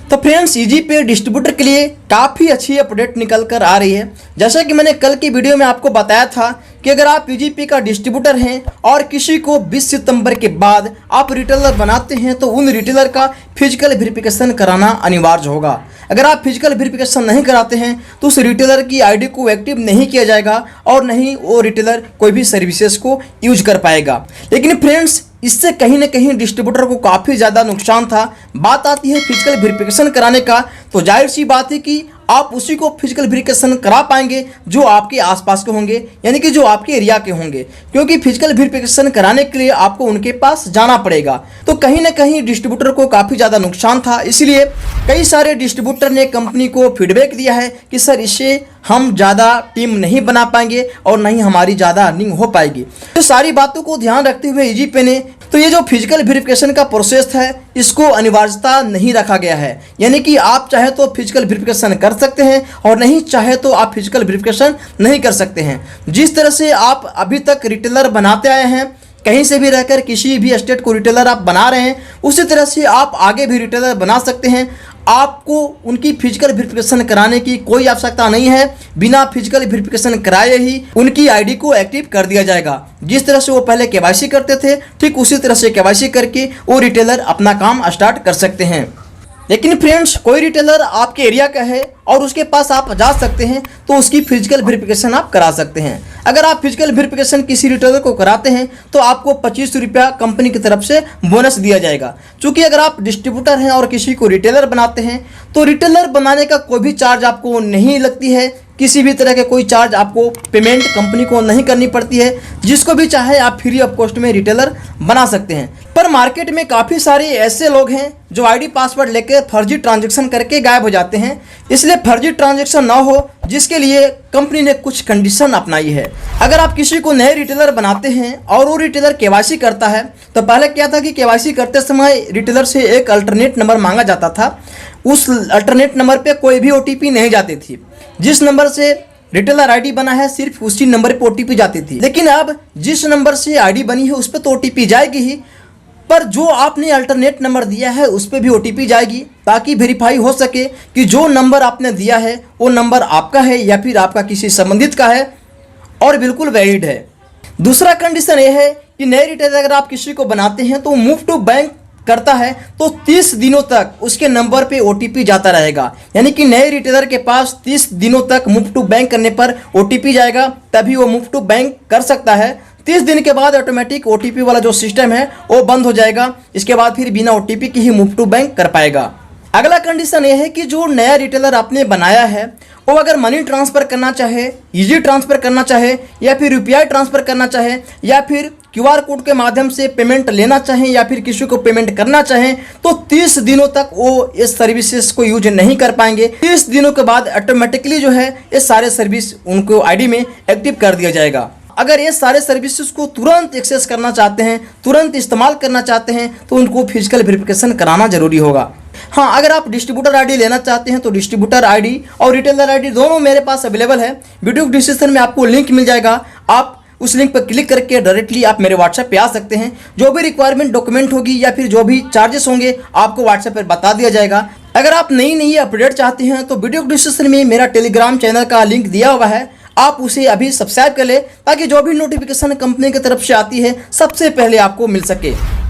तो friends easy पे distributor के लिए काफ़ी अच्छी अपडेट निकल कर आ रही है। जैसा कि मैंने कल की वीडियो में आपको बताया था कि अगर आप ईजी पे का डिस्ट्रीब्यूटर हैं और किसी को 20 सितंबर के बाद आप रिटेलर बनाते हैं तो उन रिटेलर का फिजिकल वेरिफिकेशन कराना अनिवार्य होगा। अगर आप फिजिकल वेरिफिकेशन नहीं कराते हैं तो उस रिटेलर की आईडी को एक्टिव नहीं किया जाएगा और नहीं वो रिटेलर कोई भी सर्विसेज को यूज कर पाएगा। लेकिन फ्रेंड्स इससे कहीं ना कहीं डिस्ट्रीब्यूटर को काफ़ी ज़्यादा नुकसान था। बात आती है फिजिकल वेरिफिकेशन कराने का, तो जाहिर सी बात है कि आप उसी को फिजिकल वेरिफिकेशन करा पाएंगे जो आपके आसपास के होंगे, यानी कि जो आपके एरिया के होंगे, क्योंकि फिजिकल वेरिफिकेशन कराने के लिए आपको उनके पास जाना पड़ेगा। तो कहीं ना कहीं डिस्ट्रीब्यूटर को काफ़ी ज़्यादा नुकसान था, इसलिए कई सारे डिस्ट्रीब्यूटर ने कंपनी को फीडबैक दिया है कि सर इससे हम ज़्यादा टीम नहीं बना पाएंगे और नहीं हमारी ज़्यादा अर्निंग हो पाएगी। तो सारी बातों को ध्यान रखते हुए ईजी पे ने तो ये जो फिजिकल वेरिफिकेशन का प्रोसेस है इसको अनिवार्यता नहीं रखा गया है, यानी कि आप चाहे तो फिजिकल वेरिफिकेशन कर सकते हैं और नहीं चाहे तो आप फिजिकल वेरिफिकेशन नहीं कर सकते हैं। जिस तरह से आप अभी तक रिटेलर बनाते आए हैं, कहीं से भी रहकर किसी भी स्टेट को रिटेलर आप बना रहे हैं, उसी तरह से आप आगे भी रिटेलर बना सकते हैं। आपको उनकी फिजिकल वेरिफिकेशन कराने की कोई आवश्यकता नहीं है। बिना फिजिकल वेरिफिकेशन कराए ही उनकी आईडी को एक्टिव कर दिया जाएगा। जिस तरह से वो पहले केवाईसी करते थे ठीक उसी तरह से केवाईसी करके वो रिटेलर अपना काम स्टार्ट कर सकते हैं। लेकिन फ्रेंड्स कोई रिटेलर आपके एरिया का है और उसके पास आप जा सकते हैं तो उसकी फिजिकल वेरिफिकेशन आप करा सकते हैं। अगर आप फिजिकल वेरिफिकेशन किसी रिटेलर को कराते हैं तो आपको 25 रुपया कंपनी की तरफ से बोनस दिया जाएगा। क्योंकि अगर आप डिस्ट्रीब्यूटर हैं और किसी को रिटेलर बनाते हैं तो रिटेलर बनाने का कोई भी चार्ज आपको नहीं लगती है, किसी भी तरह के कोई चार्ज आपको पेमेंट कंपनी को नहीं करनी पड़ती है। जिसको भी चाहे आप फ्री ऑफ कॉस्ट में रिटेलर बना सकते हैं। पर मार्केट में काफ़ी सारे ऐसे लोग हैं जो आईडी पासवर्ड लेकर फर्जी ट्रांजैक्शन करके गायब हो जाते हैं। इसलिए फर्जी ट्रांजैक्शन ना हो जिसके लिए कंपनी ने कुछ कंडीशन अपनाई है। अगर आप किसी को नए रिटेलर बनाते हैं और वो रिटेलर केवाईसी करता है तो पहले क्या था कि केवाईसी करते समय रिटेलर से एक अल्टरनेट नंबर मांगा जाता था। उस अल्टरनेट नंबर पे कोई भी ओटीपी नहीं जाती थी। जिस नंबर से रिटेलर आईडी बना है सिर्फ उसी नंबर पे ओटीपी जाती थी। लेकिन अब जिस नंबर से आईडी बनी है उस पर तो ओटीपी जाएगी ही, पर जो आपने अल्टरनेट नंबर दिया है उस पर भी ओटीपी जाएगी, ताकि वेरीफाई हो सके कि जो नंबर आपने दिया है वो नंबर आपका है या फिर आपका किसी संबंधित का है और बिल्कुल वैलिड है। दूसरा कंडीशन ये है कि नए रिटेलर अगर आप किसी को बनाते हैं तो मूव टू बैंक करता है तो 30 दिनों तक उसके नंबर पे ओटीपी जाता रहेगा। यानी कि नए रिटेलर के पास 30 दिनों तक मूव टू बैंक करने पर ओटीपी जाएगा, तभी वो मूव टू बैंक कर सकता है। 30 दिन के बाद ऑटोमेटिक ओटीपी वाला जो सिस्टम है वो बंद हो जाएगा। इसके बाद फिर बिना ओटीपी के ही मूव टू बैंक कर पाएगा। अगला कंडीशन ये है कि जो नया रिटेलर आपने बनाया है वो अगर मनी ट्रांसफ़र करना चाहे, इजी ट्रांसफ़र करना चाहे या फिर यूपीआई ट्रांसफ़र करना चाहे या फिर क्यूआर कोड के माध्यम से पेमेंट लेना चाहें या फिर किसी को पेमेंट करना चाहें तो 30 दिनों तक वो इस सर्विसेज को यूज नहीं कर पाएंगे। 30 दिनों के बाद ऑटोमेटिकली जो है ये सारे सर्विस उनको आईडी में एक्टिव कर दिया जाएगा। अगर ये सारे सर्विसेज को तुरंत एक्सेस करना चाहते हैं, तुरंत इस्तेमाल करना चाहते हैं तो उनको फिजिकल वेरिफिकेशन कराना जरूरी होगा। हाँ, अगर आप डिस्ट्रीब्यूटर आईडी लेना चाहते हैं तो डिस्ट्रीब्यूटर आईडी और रिटेलर आईडी दोनों मेरे पास अवेलेबल है। वीडियो डिस्क्रिप्शन में आपको लिंक मिल जाएगा, आप उस लिंक पर क्लिक करके डायरेक्टली आप मेरे व्हाट्सएप पे आ सकते हैं। जो भी रिक्वायरमेंट डॉक्यूमेंट होगी या फिर जो भी चार्जेस होंगे आपको व्हाट्सएप पर बता दिया जाएगा। अगर आप नई अपडेट चाहते हैं तो वीडियो डिस्क्रिप्शन में मेरा टेलीग्राम चैनल का लिंक दिया हुआ है, आप उसे अभी सब्सक्राइब कर ले ताकि जो भी नोटिफिकेशन कंपनी की तरफ से आती है सबसे पहले आपको मिल सके।